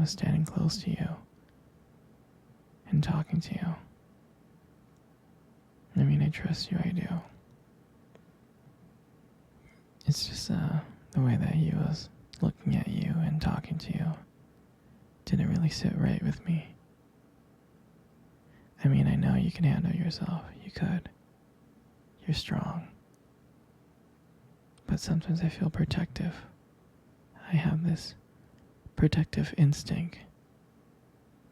was standing close to you and talking to you. I mean, I trust you, I do. It's just the way that he was looking at you and talking to you didn't really sit right with me. I mean, I know you can handle yourself. You could. You're strong. But sometimes I feel protective. I have this protective instinct.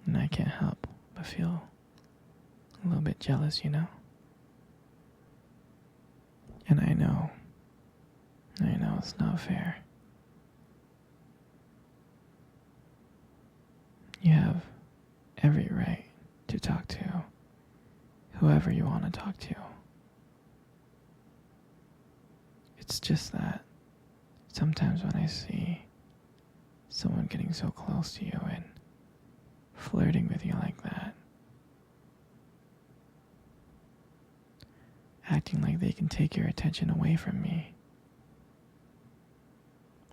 And I can't help but feel a little bit jealous, you know? And I know it's not fair. You have every right to talk to whoever you want to talk to. It's just that sometimes when I see someone getting so close to you and flirting with you like that, acting like they can take your attention away from me,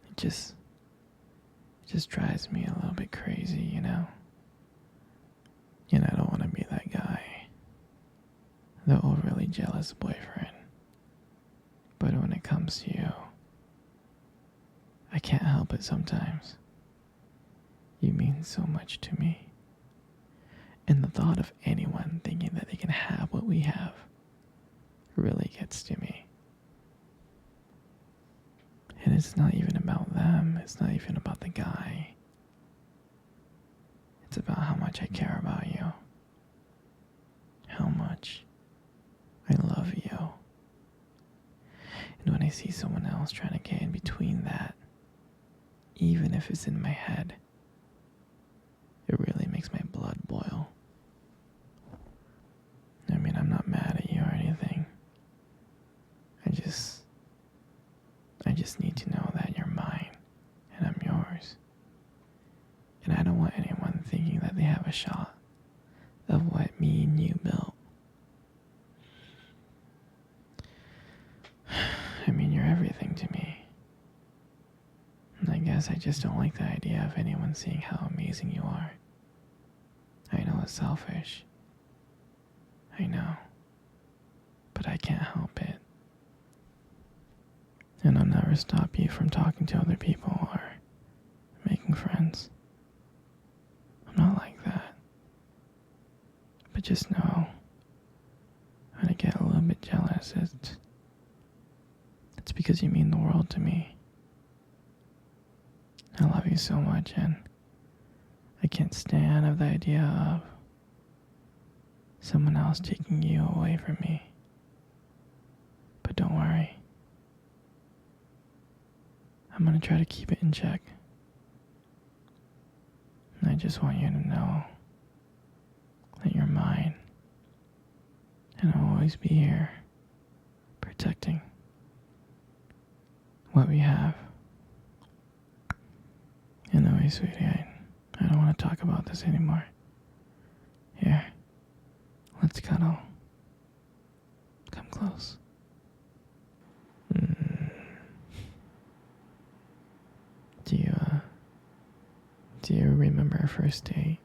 it just drives me a little bit crazy, you know? And I don't want to be that guy, the overly jealous boyfriend. But when it comes to you, I can't help it sometimes. You mean so much to me. And the thought of anyone thinking that they can have what we have really gets to me. And it's not even about them. It's not even about the guy. It's about how much I care about you. How much I love you. And when I see someone else trying to get in between that, even if it's in my head, it really makes my blood boil. I mean, I'm not mad at you or anything. I just need to know that you're mine and I'm yours. And I don't want anyone thinking that they have a shot of what me and you built. I mean, you're everything to me. And I guess I just don't like the idea of anyone seeing how amazing you are. I know it's selfish. I know. But I can't help it. And I'll never stop you from talking to other people or making friends. I'm not like that. But just know, when I get a little bit jealous, it's because you mean the world to me. I love you so much, and I can't stand the idea of someone else taking you away from me. But don't worry. I'm gonna try to keep it in check. And I just want you to know that you're mine. And I'll always be here, protecting what we have. Anyway, sweetie, I don't want to talk about this anymore. Here, let's cuddle. Come close. Do you remember our first date?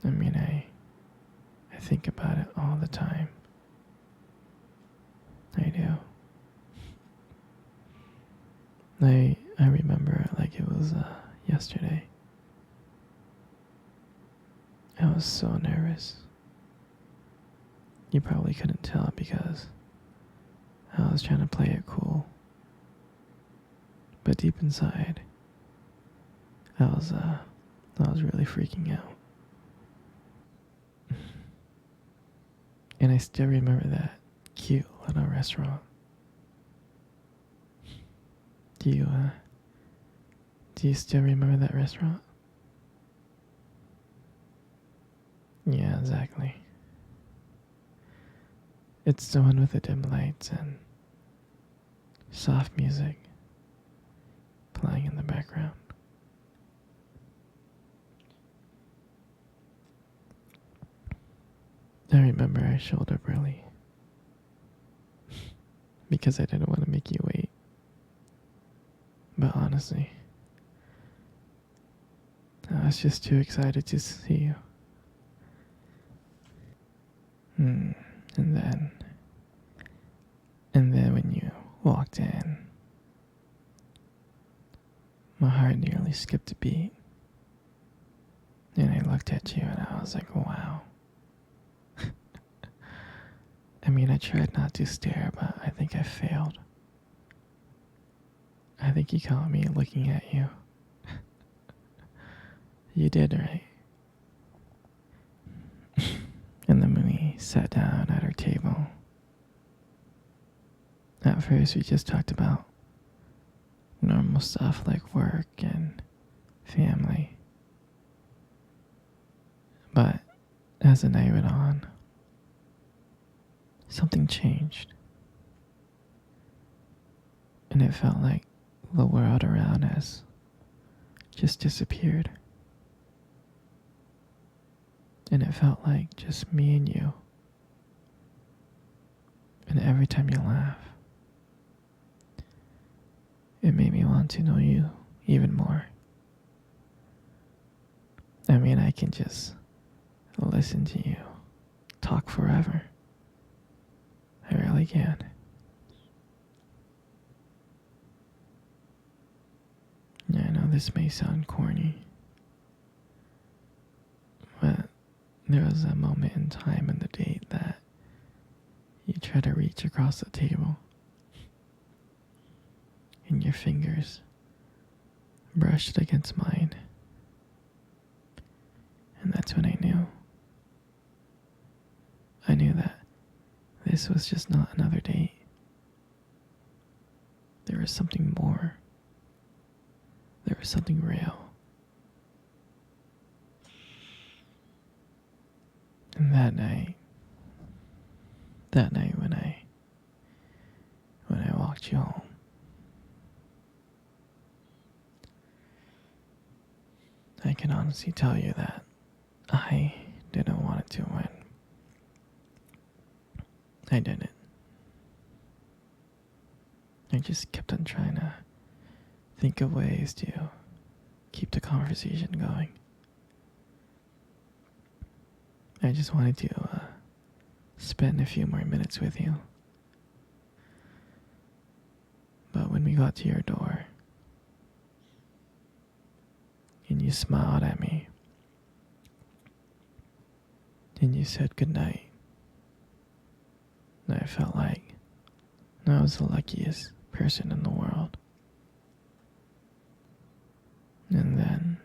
I mean, I think about it all the time. I do. I remember it like it was yesterday. I was so nervous. You probably couldn't tell because I was trying to play it cool. But deep inside, I was really freaking out. And I still remember that cute little restaurant. Do you still remember that restaurant? Yeah, exactly. It's the one with the dim lights and soft music playing in the background. I remember I showed up early because I didn't want to make you wait. But honestly, I was just too excited to see you. Hmm. And then, and then when you walked in, my heart nearly skipped a beat. And I looked at you and I was like, wow. I mean, I tried not to stare, but I think I failed. I think you caught me looking at you. You did, right? And then we sat down at our table. At first, we just talked about normal stuff like work and family. But as the night went on, something changed. And it felt like the world around us just disappeared. And it felt like just me and you. And every time you laugh, it made me want to know you even more. I mean, I can just listen to you talk forever. I really can. Yeah, I know this may sound corny, but there was a moment in time in the date that you tried to reach across the table, and your fingers brushed against mine. And that's when I knew. I knew that this was just not another date. There was something more. There was something real. And that night when I walked you home, I can honestly tell you that I didn't want it to win. I didn't. I just kept on trying to think of ways to keep the conversation going. I just wanted to spend a few more minutes with you. But when we got to your door, and you smiled at me, and you said goodnight, I felt like I was the luckiest person in the world. And then,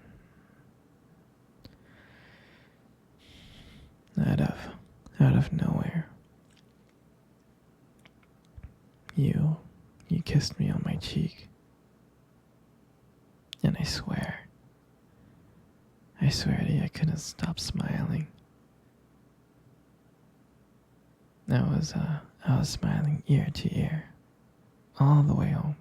out of nowhere, you kissed me on my cheek. And I swear to you, I couldn't stop smiling. I was smiling ear to ear, all the way home.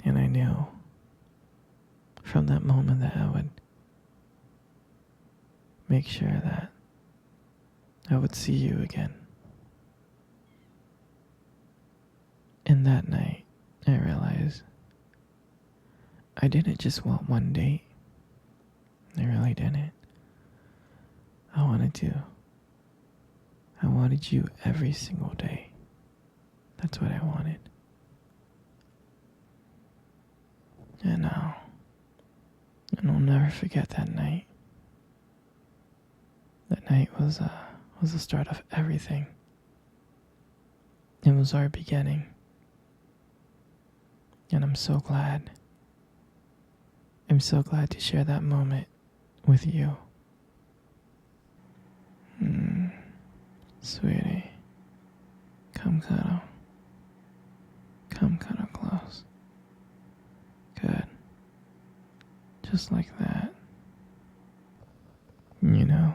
And I knew from that moment that I would make sure that I would see you again. And that night, I realized I didn't just want one date. I really didn't. I wanted you every single day. That's what I wanted. And I'll never forget that night. That night was the start of everything. It was our beginning. And I'm so glad. I'm so glad to share that moment with you. Sweetie, come cuddle. Come cuddle close. Good. Just like that. You know,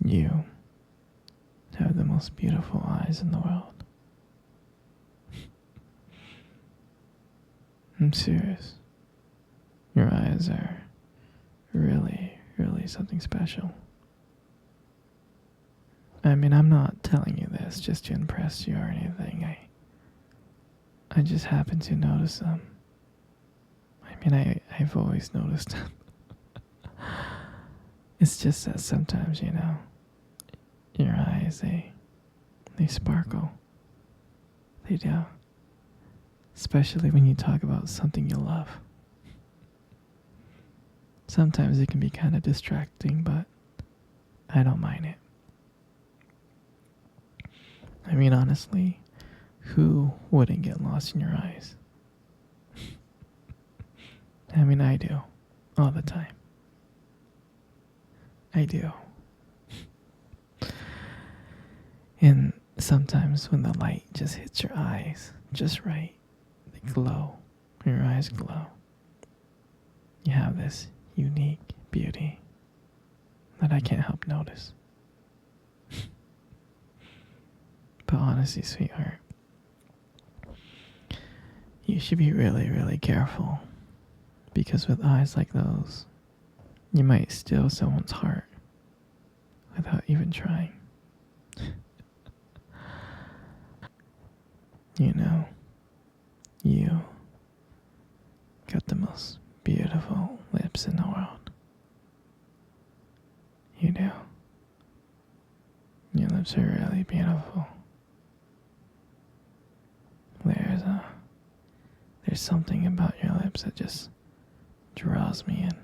you have the most beautiful eyes in the world. I'm serious. Your eyes are really, really something special. I mean, I'm not telling you this just to impress you or anything. I just happen to notice them. I've always noticed. It's just that sometimes, your eyes, they sparkle. They do. Especially when you talk about something you love. Sometimes it can be kind of distracting, but I don't mind it. I mean, honestly, who wouldn't get lost in your eyes? I mean, I do. All the time. I do. And sometimes when the light just hits your eyes just right, they glow. Your eyes glow. You have this unique beauty that I can't help notice. But honestly, sweetheart, you should be really, really careful. Because with eyes like those, you might steal someone's heart without even trying. You got the most beautiful lips in the world. You do. Your lips are really beautiful. There's something about your lips that just draws me in.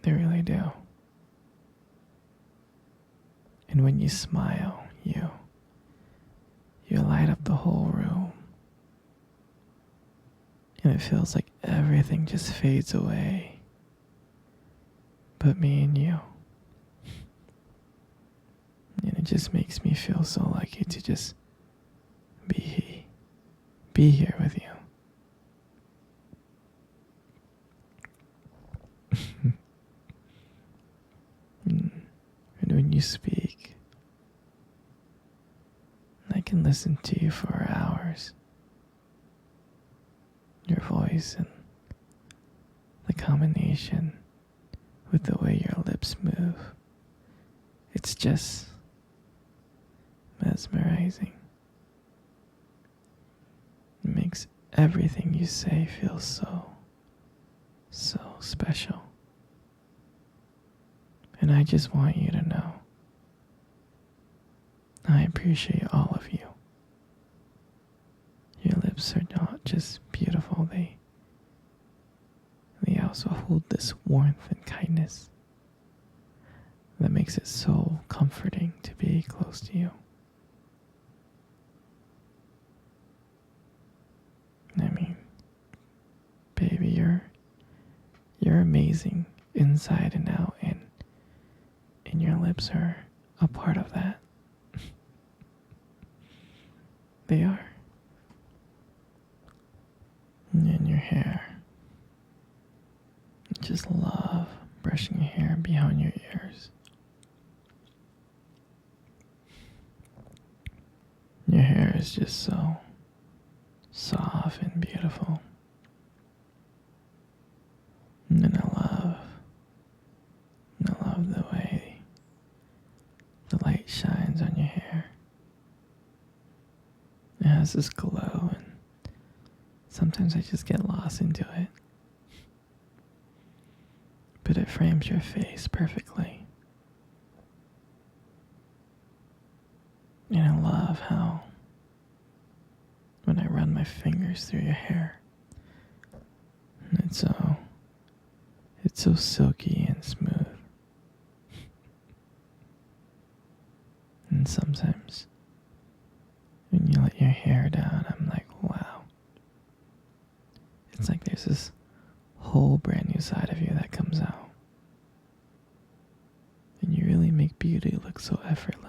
They really do. And when you smile, you light up the whole room. And it feels like everything just fades away. But me and you. And it just makes me feel so lucky to just be here with you. And when you speak, I can listen to you for hours. Your voice and the combination with the way your lips move. It's just mesmerizing. It makes everything you say feel so special. And I just want you to know I appreciate all of you. Your lips are not just beautiful, they also hold this warmth and kindness that makes it so comforting to be close to you. I mean, baby, you're amazing inside and out, and your lips are a part of that. They are. And your hair. I just love brushing your hair behind your ears. Your hair is just so soft and beautiful. And I love the way the light shines on your hair. It has this glow, and sometimes I just get lost into it. But it frames your face perfectly. And I love how when I run my fingers through your hair, it's so silky and smooth. And sometimes when you let your hair down, I'm like, wow. It's like there's this whole brand new side of you that comes out. And you really make beauty look so effortless.